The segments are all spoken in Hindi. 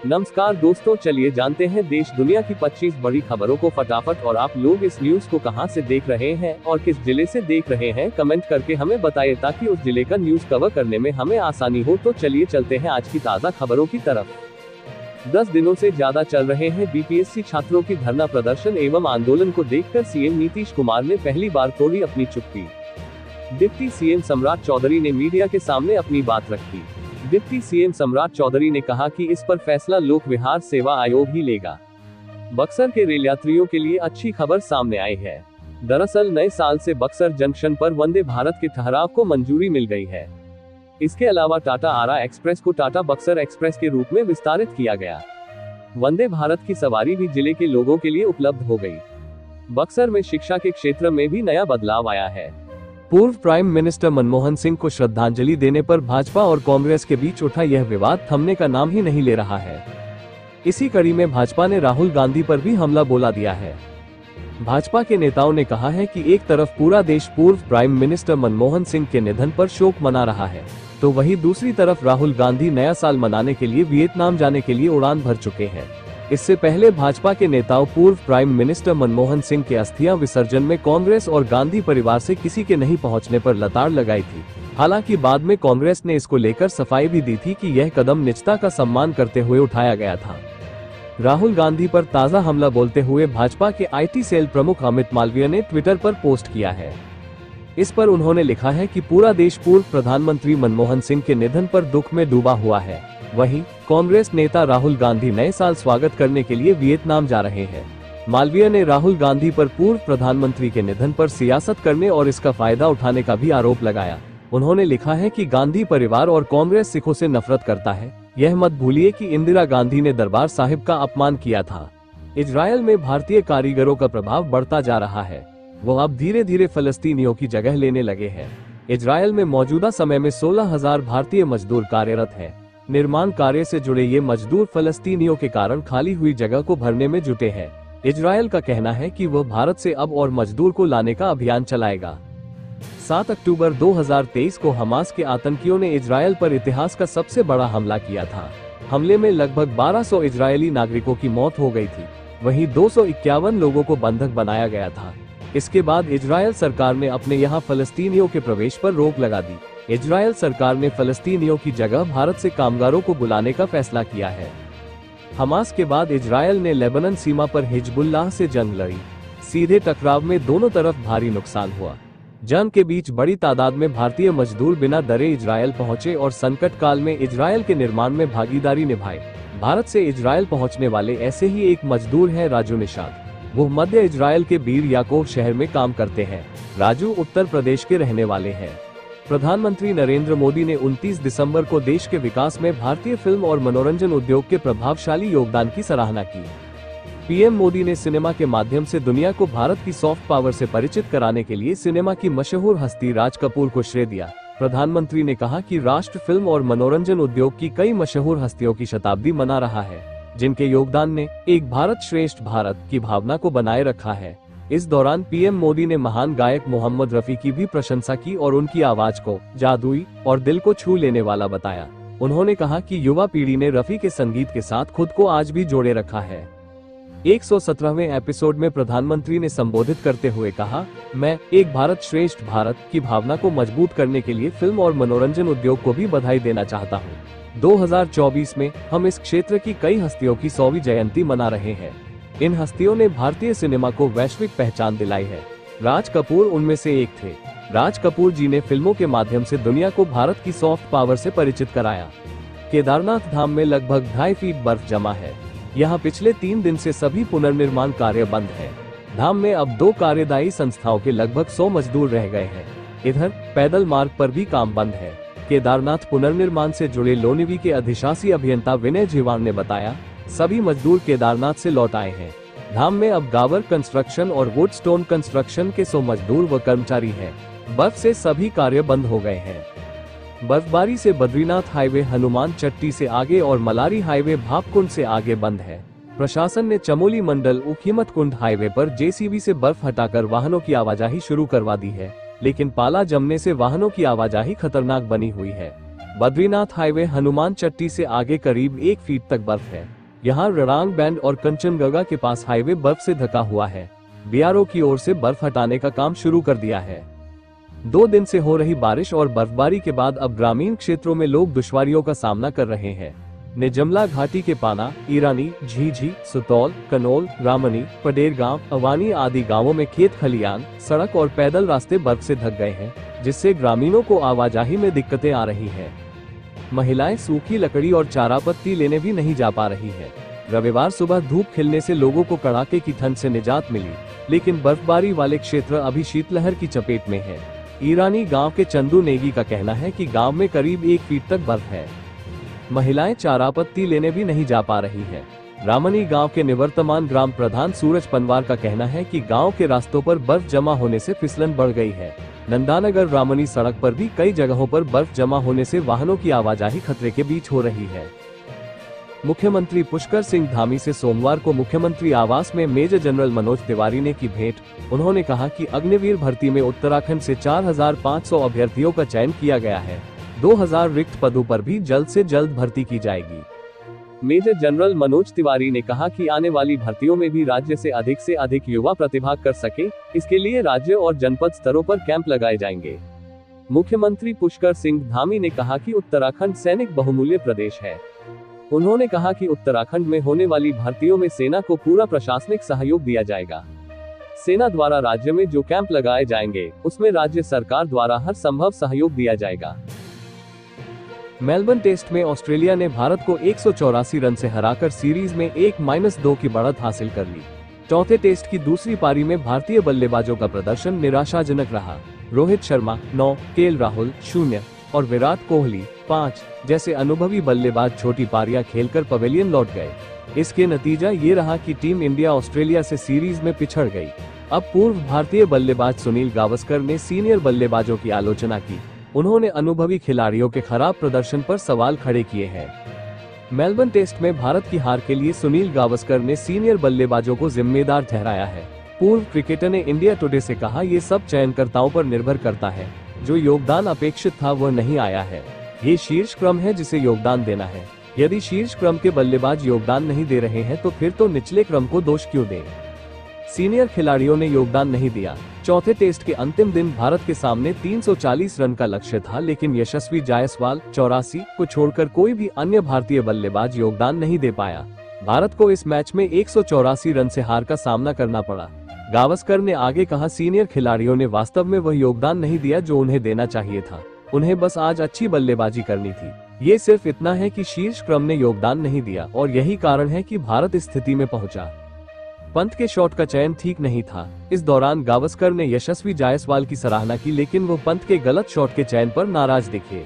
नमस्कार दोस्तों, चलिए जानते हैं देश दुनिया की 25 बड़ी खबरों को फटाफट। और आप लोग इस न्यूज को कहां से देख रहे हैं और किस जिले से देख रहे हैं, कमेंट करके हमें बताइए ताकि उस जिले का न्यूज कवर करने में हमें आसानी हो। तो चलिए चलते हैं आज की ताज़ा खबरों की तरफ। 10 दिनों से ज्यादा चल रहे हैं बीपीएससी छात्रों की धरना प्रदर्शन एवं आंदोलन को देखकर सीएम नीतीश कुमार ने पहली बार तोड़ी अपनी चुप्पी। डिप्टी सीएम सम्राट चौधरी ने मीडिया के सामने अपनी बात रखी। डिप्टी सीएम सम्राट चौधरी ने कहा कि इस पर फैसला लोक विहार सेवा आयोग ही लेगा। बक्सर के रेल यात्रियों के लिए अच्छी खबर सामने आई है। दरअसल नए साल से बक्सर जंक्शन पर वंदे भारत के ठहराव को मंजूरी मिल गई है। इसके अलावा टाटा आरा एक्सप्रेस को टाटा बक्सर एक्सप्रेस के रूप में विस्तारित किया गया। वंदे भारत की सवारी भी जिले के लोगों के लिए उपलब्ध हो गई। बक्सर में शिक्षा के क्षेत्र में भी नया बदलाव आया है। पूर्व प्राइम मिनिस्टर मनमोहन सिंह को श्रद्धांजलि देने पर भाजपा और कांग्रेस के बीच उठा यह विवाद थमने का नाम ही नहीं ले रहा है। इसी कड़ी में भाजपा ने राहुल गांधी पर भी हमला बोला दिया है। भाजपा के नेताओं ने कहा है कि एक तरफ पूरा देश पूर्व प्राइम मिनिस्टर मनमोहन सिंह के निधन पर शोक मना रहा है, तो वहीं दूसरी तरफ राहुल गांधी नया साल मनाने के लिए वियतनाम जाने के लिए उड़ान भर चुके हैं। इससे पहले भाजपा के नेताओं पूर्व प्राइम मिनिस्टर मनमोहन सिंह के अस्थियां विसर्जन में कांग्रेस और गांधी परिवार से किसी के नहीं पहुंचने पर लताड़ लगाई थी। हालांकि बाद में कांग्रेस ने इसको लेकर सफाई भी दी थी कि यह कदम निजता का सम्मान करते हुए उठाया गया था। राहुल गांधी पर ताजा हमला बोलते हुए भाजपा के आईटी सेल प्रमुख अमित मालवीय ने ट्विटर पर पोस्ट किया है। इस पर उन्होंने लिखा है कि पूरा देश पूर्व प्रधानमंत्री मनमोहन सिंह के निधन पर दुख में डूबा हुआ है। वहीं कांग्रेस नेता राहुल गांधी नए साल स्वागत करने के लिए वियतनाम जा रहे हैं। मालवीय ने राहुल गांधी पर पूर्व प्रधानमंत्री के निधन पर सियासत करने और इसका फायदा उठाने का भी आरोप लगाया। उन्होंने लिखा है कि गांधी परिवार और कांग्रेस सिखों से नफरत करता है। यह मत भूलिए कि इंदिरा गांधी ने दरबार साहिब का अपमान किया था। इजरायल में भारतीय कारीगरों का प्रभाव बढ़ता जा रहा है। वो अब धीरे धीरे फलस्तीनियों की जगह लेने लगे हैं। इजरायल में मौजूदा समय में 16,000 भारतीय मजदूर कार्यरत हैं। निर्माण कार्य से जुड़े ये मजदूर फलस्तीनियों के कारण खाली हुई जगह को भरने में जुटे हैं। इजरायल का कहना है कि वह भारत से अब और मजदूर को लाने का अभियान चलाएगा। 7 अक्टूबर 2023 को हमास के आतंकियों ने इजरायल पर इतिहास का सबसे बड़ा हमला किया था। हमले में लगभग 1200 इजरायली नागरिकों की मौत हो गई थी। वहीं 251 लोगों को बंधक बनाया गया था। इसके बाद इजरायल सरकार ने अपने यहाँ फलस्तीनियों के प्रवेश पर रोक लगा दी। इजरायल सरकार ने फलस्तीनियों की जगह भारत से कामगारों को बुलाने का फैसला किया है। हमास के बाद इजरायल ने लेबनान सीमा पर हिजबुल्लाह से जंग लड़ी। सीधे टकराव में दोनों तरफ भारी नुकसान हुआ। जंग के बीच बड़ी तादाद में भारतीय मजदूर बिना डरे इजरायल पहुंचे और संकट काल में इजरायल के निर्माण में भागीदारी निभाई। भारत से इजरायल पहुंचने वाले ऐसे ही एक मजदूर है राजू निषाद। वो मध्य इजरायल के बीर याकूब शहर में काम करते हैं। राजू उत्तर प्रदेश के रहने वाले हैं। प्रधानमंत्री नरेंद्र मोदी ने 29 दिसंबर को देश के विकास में भारतीय फिल्म और मनोरंजन उद्योग के प्रभावशाली योगदान की सराहना की। पीएम मोदी ने सिनेमा के माध्यम से दुनिया को भारत की सॉफ्ट पावर से परिचित कराने के लिए सिनेमा की मशहूर हस्ती राज कपूर को श्रेय दिया। प्रधानमंत्री ने कहा कि राष्ट्र फिल्म और मनोरंजन उद्योग की कई मशहूर हस्तियों की शताब्दी मना रहा है, जिनके योगदान ने एक भारत श्रेष्ठ भारत की भावना को बनाए रखा है। इस दौरान पीएम मोदी ने महान गायक मोहम्मद रफी की भी प्रशंसा की और उनकी आवाज को जादुई और दिल को छू लेने वाला बताया। उन्होंने कहा कि युवा पीढ़ी ने रफी के संगीत के साथ खुद को आज भी जोड़े रखा है। 117वें एपिसोड में प्रधानमंत्री ने संबोधित करते हुए कहा, मैं एक भारत श्रेष्ठ भारत की भावना को मजबूत करने के लिए फिल्म और मनोरंजन उद्योग को भी बधाई देना चाहता हूँ। 2024 में हम इस क्षेत्र की कई हस्तियों की 100वीं जयंती मना रहे हैं। इन हस्तियों ने भारतीय सिनेमा को वैश्विक पहचान दिलाई है। राज कपूर उनमें से एक थे। राज कपूर जी ने फिल्मों के माध्यम से दुनिया को भारत की सॉफ्ट पावर से परिचित कराया। केदारनाथ धाम में लगभग 2.5 फीट बर्फ जमा है। यहाँ पिछले 3 दिन से सभी पुनर्निर्माण कार्य बंद है। धाम में अब 2 कार्यदायी संस्थाओं के लगभग 100 मजदूर रह गए हैं। इधर पैदल मार्ग पर भी काम बंद है। केदारनाथ पुनर्निर्माण से जुड़े लोनिवी के अधिशासी अभियंता विनय जीवान ने बताया, सभी मजदूर केदारनाथ से लौट आए हैं। धाम में अब गावर कंस्ट्रक्शन और वुड स्टोन कंस्ट्रक्शन के 100 मजदूर व कर्मचारी हैं। बर्फ से सभी कार्य बंद हो गए हैं। बर्फबारी से बद्रीनाथ हाईवे हनुमान चट्टी से आगे और मलारी हाईवे भापकुंड से आगे बंद है। प्रशासन ने चमोली मंडल उखीमत कुंड हाईवे पर जेसीबी से बर्फ हटाकर वाहनों की आवाजाही शुरू करवा दी है, लेकिन पाला जमने से वाहनों की आवाजाही खतरनाक बनी हुई है। बद्रीनाथ हाईवे हनुमान चट्टी से आगे करीब 1 फीट तक बर्फ है। यहाँ रड़ांग बैंड और कंचनजंगा के पास हाईवे बर्फ से ढका हुआ है। बीआरओ की ओर से बर्फ हटाने का काम शुरू कर दिया है। 2 दिन से हो रही बारिश और बर्फबारी के बाद अब ग्रामीण क्षेत्रों में लोग दुश्वारियों का सामना कर रहे हैं। निजमला घाटी के पाना, ईरानी, झीझी, सुतौल, कनौल, रामनी, पडेर गांव, अवानी आदि गांवों में खेत खलियान, सड़क और पैदल रास्ते बर्फ से ढक गए हैं, जिससे ग्रामीणों को आवाजाही में दिक्कतें आ रही हैं। महिलाएं सूखी लकड़ी और चारा पत्ती लेने भी नहीं जा पा रही है। रविवार सुबह धूप खिलने से लोगों को कड़ाके की ठंड से निजात मिली, लेकिन बर्फबारी वाले क्षेत्र अभी शीतलहर की चपेट में है। ईरानी गांव के चंदू नेगी का कहना है कि गांव में करीब 1 फीट तक बर्फ है। महिलाएं चारा पत्ती लेने भी नहीं जा पा रही है। रामनी गांव के निवर्तमान ग्राम प्रधान सूरज पनवार का कहना है कि गांव के रास्तों पर बर्फ जमा होने से फिसलन बढ़ गई है। नंदानगर रामनी सड़क पर भी कई जगहों पर बर्फ जमा होने से वाहनों की आवाजाही खतरे के बीच हो रही है। मुख्यमंत्री पुष्कर सिंह धामी से सोमवार को मुख्यमंत्री आवास में मेजर जनरल मनोज तिवारी ने की भेंट। उन्होंने कहा कि अग्निवीर भर्ती में उत्तराखंड से 4500 अभ्यर्थियों का चयन किया गया है। 2000 रिक्त पदों पर भी जल्द से जल्द भर्ती की जाएगी। मेजर जनरल मनोज तिवारी ने कहा कि आने वाली भर्तियों में भी राज्य से अधिक युवा प्रतिभाग कर सके, इसके लिए राज्य और जनपद स्तरों पर कैंप लगाए जाएंगे। मुख्यमंत्री पुष्कर सिंह धामी ने कहा कि उत्तराखंड सैनिक बहुमूल्य प्रदेश है। उन्होंने कहा कि उत्तराखंड में होने वाली भर्तियों में सेना को पूरा प्रशासनिक सहयोग दिया जाएगा। सेना द्वारा राज्य में जो कैंप लगाए जाएंगे, उसमें राज्य सरकार द्वारा हर संभव सहयोग दिया जाएगा। मेलबर्न टेस्ट में ऑस्ट्रेलिया ने भारत को 184 रन से हराकर सीरीज में 1-2 की बढ़त हासिल कर ली। चौथे टेस्ट की दूसरी पारी में भारतीय बल्लेबाजों का प्रदर्शन निराशाजनक रहा। रोहित शर्मा 9, केएल राहुल 0 और विराट कोहली 5 जैसे अनुभवी बल्लेबाज छोटी पारियां खेलकर पवेलियन लौट गए। इसके नतीजा ये रहा कि टीम इंडिया ऑस्ट्रेलिया से सीरीज में पिछड़ गई। अब पूर्व भारतीय बल्लेबाज सुनील गावस्कर ने सीनियर बल्लेबाजों की आलोचना की। उन्होंने अनुभवी खिलाड़ियों के खराब प्रदर्शन पर सवाल खड़े किए हैं। मेलबर्न टेस्ट में भारत की हार के लिए सुनील गावस्कर ने सीनियर बल्लेबाजों को जिम्मेदार ठहराया है। पूर्व क्रिकेटर ने इंडिया टुडे से कहा, ये सब चयनकर्ताओं पर निर्भर करता है। जो योगदान अपेक्षित था वह नहीं आया है। ये शीर्ष क्रम है जिसे योगदान देना है। यदि शीर्ष क्रम के बल्लेबाज योगदान नहीं दे रहे हैं तो फिर तो निचले क्रम को दोष क्यों दें? सीनियर खिलाड़ियों ने योगदान नहीं दिया। चौथे टेस्ट के अंतिम दिन भारत के सामने 340 रन का लक्ष्य था, लेकिन यशस्वी जायसवाल 84 को छोड़कर कोई भी अन्य भारतीय बल्लेबाज योगदान नहीं दे पाया। भारत को इस मैच में 184 रन से हार का सामना करना पड़ा। गावस्कर ने आगे कहा, सीनियर खिलाड़ियों ने वास्तव में वह योगदान नहीं दिया जो उन्हें देना चाहिए था। उन्हें बस आज अच्छी बल्लेबाजी करनी थी। ये सिर्फ इतना है कि शीर्ष क्रम ने योगदान नहीं दिया और यही कारण है कि भारत इस स्थिति में पहुंचा। पंत के शॉट का चयन ठीक नहीं था। इस दौरान गावस्कर ने यशस्वी जायसवाल की सराहना की, लेकिन वो पंत के गलत शॉट के चयन पर नाराज दिखे।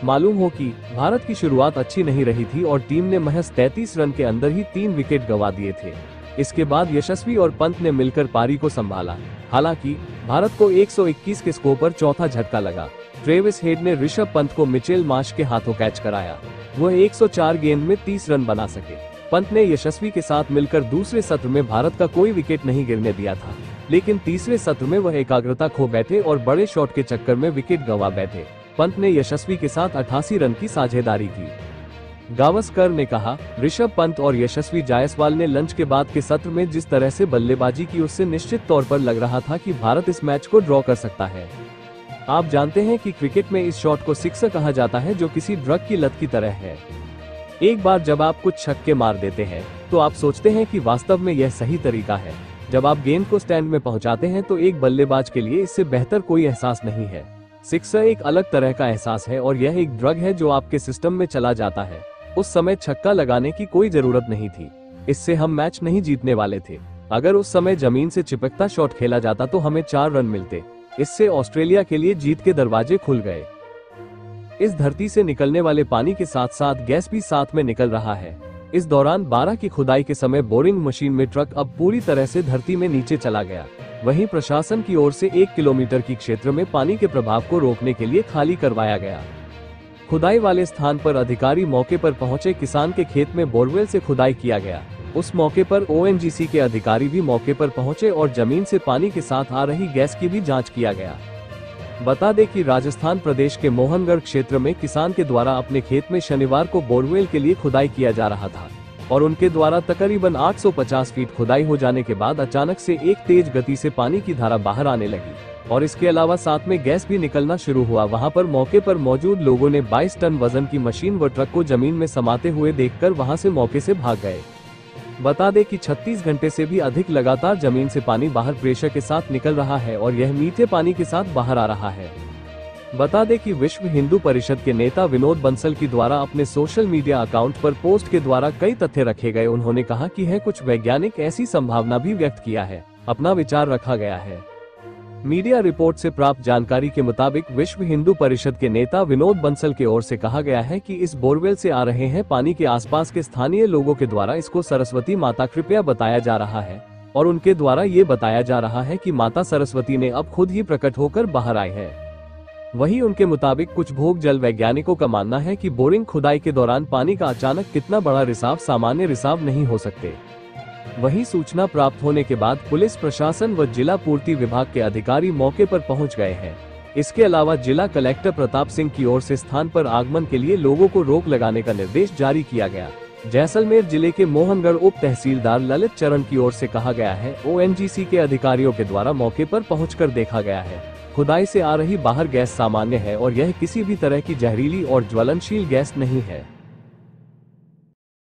मालूम हो कि भारत की शुरुआत अच्छी नहीं रही थी और टीम ने महज 33 रन के अंदर ही 3 विकेट गंवा दिए थे। इसके बाद यशस्वी और पंत ने मिलकर पारी को संभाला। हालांकि भारत को 121 के स्कोर पर चौथा झटका लगा। ट्रेविस हेड ने ऋषभ पंत को मिचेल मार्श के हाथों कैच कराया। वह 104 गेंद में 30 रन बना सके। पंत ने यशस्वी के साथ मिलकर दूसरे सत्र में भारत का कोई विकेट नहीं गिरने दिया था, लेकिन तीसरे सत्र में वह एकाग्रता खो बैठे और बड़े शॉट के चक्कर में विकेट गंवा बैठे। पंत ने यशस्वी के साथ 88 रन की साझेदारी की। गावस्कर ने कहा, ऋषभ पंत और यशस्वी जायसवाल ने लंच के बाद के सत्र में जिस तरह से बल्लेबाजी की, उससे निश्चित तौर पर लग रहा था कि भारत इस मैच को ड्रॉ कर सकता है। आप जानते हैं कि क्रिकेट में इस शॉट को सिक्सर कहा जाता है, जो किसी ड्रग की लत की तरह है। एक बार जब आप कुछ छक्के मार देते हैं तो आप सोचते हैं कि वास्तव में यह सही तरीका है। जब आप गेंद को स्टैंड में पहुंचाते हैं तो एक बल्लेबाज के लिए इससे बेहतर कोई एहसास नहीं है। सिक्सर एक अलग तरह का एहसास है और यह एक ड्रग है जो आपके सिस्टम में चला जाता है। उस समय छक्का लगाने की कोई जरूरत नहीं थी। इससे हम मैच नहीं जीतने वाले थे। अगर उस समय जमीन से चिपकता शॉट खेला जाता तो हमें 4 रन मिलते। इससे ऑस्ट्रेलिया के लिए जीत के दरवाजे खुल गए। इस धरती से निकलने वाले पानी के साथ साथ गैस भी साथ में निकल रहा है। इस दौरान 12 की खुदाई के समय बोरिंग मशीन में ट्रक अब पूरी तरह से धरती में नीचे चला गया। वहीं प्रशासन की ओर से 1 किलोमीटर की क्षेत्र में पानी के प्रभाव को रोकने के लिए खाली करवाया गया। खुदाई वाले स्थान पर अधिकारी मौके पर पहुंचे। किसान के खेत में बोरवेल से खुदाई किया गया। उस मौके पर ओएनजीसी के अधिकारी भी मौके पर पहुंचे और जमीन से पानी के साथ आ रही गैस की भी जांच किया गया। बता दें कि राजस्थान प्रदेश के मोहनगढ़ क्षेत्र में किसान के द्वारा अपने खेत में शनिवार को बोरवेल के लिए खुदाई किया जा रहा था और उनके द्वारा तकरीबन 850 फीट खुदाई हो जाने के बाद अचानक से एक तेज गति से पानी की धारा बाहर आने लगी और इसके अलावा साथ में गैस भी निकलना शुरू हुआ। वहां पर मौके पर मौजूद लोगों ने 22 टन वजन की मशीन व ट्रक को जमीन में समाते हुए देखकर वहां से मौके से भाग गए। बता दें कि 36 घंटे से भी अधिक लगातार जमीन से पानी बाहर प्रेशर के साथ निकल रहा है और यह मीठे पानी के साथ बाहर आ रहा है। बता दें कि विश्व हिंदू परिषद के नेता विनोद बंसल की द्वारा अपने सोशल मीडिया अकाउंट पर पोस्ट के द्वारा कई तथ्य रखे गए। उन्होंने कहा कि है कुछ वैज्ञानिक ऐसी संभावना भी व्यक्त किया है, अपना विचार रखा गया है। मीडिया रिपोर्ट से प्राप्त जानकारी के मुताबिक विश्व हिंदू परिषद के नेता विनोद बंसल की ओर से कहा गया है कि इस बोरवेल से आ रहे हैं पानी के आसपास के स्थानीय लोगों के द्वारा इसको सरस्वती माता कृपया बताया जा रहा है और उनके द्वारा ये बताया जा रहा है कि माता सरस्वती ने अब खुद ही प्रकट होकर बाहर आई है। वहीं उनके मुताबिक कुछ भोग जल वैज्ञानिकों का मानना है कि बोरिंग खुदाई के दौरान पानी का अचानक कितना बड़ा रिसाव सामान्य रिसाव नहीं हो सकते। वहीं सूचना प्राप्त होने के बाद पुलिस प्रशासन व जिला पूर्ति विभाग के अधिकारी मौके पर पहुंच गए हैं। इसके अलावा जिला कलेक्टर प्रताप सिंह की ओर से स्थान पर आगमन के लिए लोगों को रोक लगाने का निर्देश जारी किया गया। जैसलमेर जिले के मोहनगढ़ उप तहसीलदार ललित चरण की ओर से कहा गया है, ओएनजीसी के अधिकारियों के द्वारा मौके पर पहुंचकर देखा गया है। खुदाई से आ रही बाहर गैस सामान्य है और यह किसी भी तरह की जहरीली और ज्वलनशील गैस नहीं है।